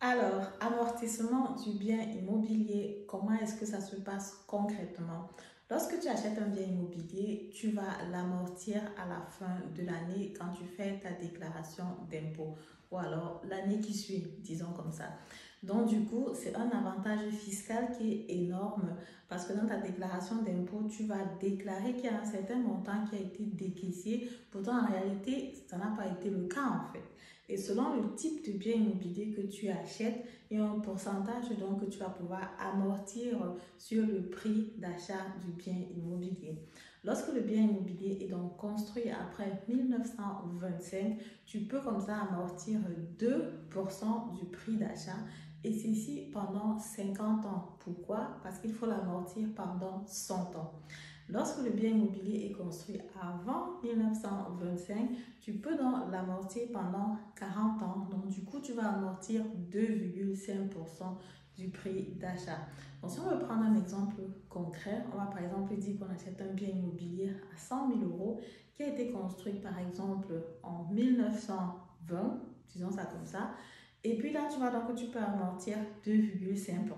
Alors, amortissement du bien immobilier, comment est-ce que ça se passe concrètement? Lorsque tu achètes un bien immobilier, tu vas l'amortir à la fin de l'année quand tu fais ta déclaration d'impôt ou alors l'année qui suit, disons comme ça. Donc, du coup, c'est un avantage fiscal qui est énorme parce que dans ta déclaration d'impôt, tu vas déclarer qu'il y a un certain montant qui a été décaissé. Pourtant, en réalité, ça n'a pas été le cas en fait. Et selon le type de bien immobilier que tu achètes, il y a un pourcentage donc que tu vas pouvoir amortir sur le prix d'achat du bien immobilier. Lorsque le bien immobilier est donc construit après 1925, tu peux comme ça amortir 2% du prix d'achat et ceci pendant 50 ans. Pourquoi? Parce qu'il faut l'amortir pendant 100 ans. Lorsque le bien immobilier est construit avant 1925, tu peux donc l'amortir pendant 40 ans. Donc, du coup, tu vas amortir 2,5% du prix d'achat. Donc, si on veut prendre un exemple concret, on va par exemple dire qu'on achète un bien immobilier à 100 000 euros qui a été construit par exemple en 1920, disons ça comme ça. Et puis là, tu vois donc que tu peux amortir 2,5%.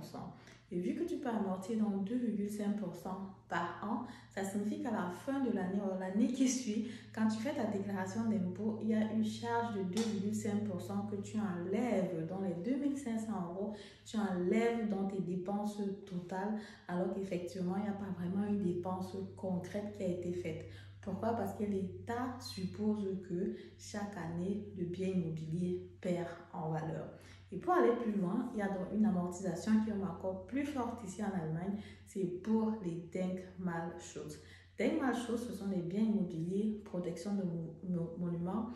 Et vu que tu peux amortir donc 2,5% par an, ça signifie qu'à la fin de l'année ou l'année qui suit, quand tu fais ta déclaration d'impôt, il y a une charge de 2,5% que tu enlèves dans les 2500 euros, tu enlèves dans tes dépenses totales, alors qu'effectivement, il n'y a pas vraiment une dépense concrète qui a été faite. Pourquoi? Parce que l'État suppose que chaque année, le bien immobilier perd en valeur. Et pour aller plus loin, il y a donc une amortisation qui est encore plus forte ici en Allemagne, c'est pour les Denkmalschutz. Denkmalschutz, ce sont des biens immobiliers, protection de monuments,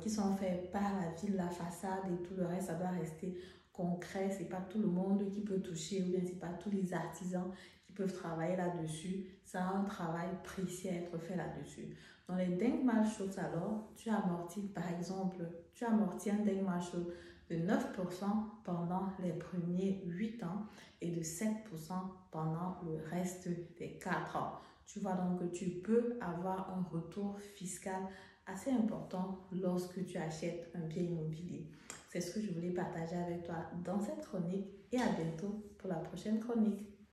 qui sont faits par la ville, la façade et tout le reste, ça doit rester concret. C'est pas tout le monde qui peut toucher ou bien c'est pas tous les artisans qui peuvent travailler là-dessus. Ça a un travail précis à être fait là-dessus. Dans les Denkmalschutz, alors, tu amortis, par exemple, tu amortis un Denkmalschutz de 9% pendant les premiers 8 ans et de 7% pendant le reste des 4 ans. Tu vois donc que tu peux avoir un retour fiscal assez important lorsque tu achètes un bien immobilier. C'est ce que je voulais partager avec toi dans cette chronique et à bientôt pour la prochaine chronique.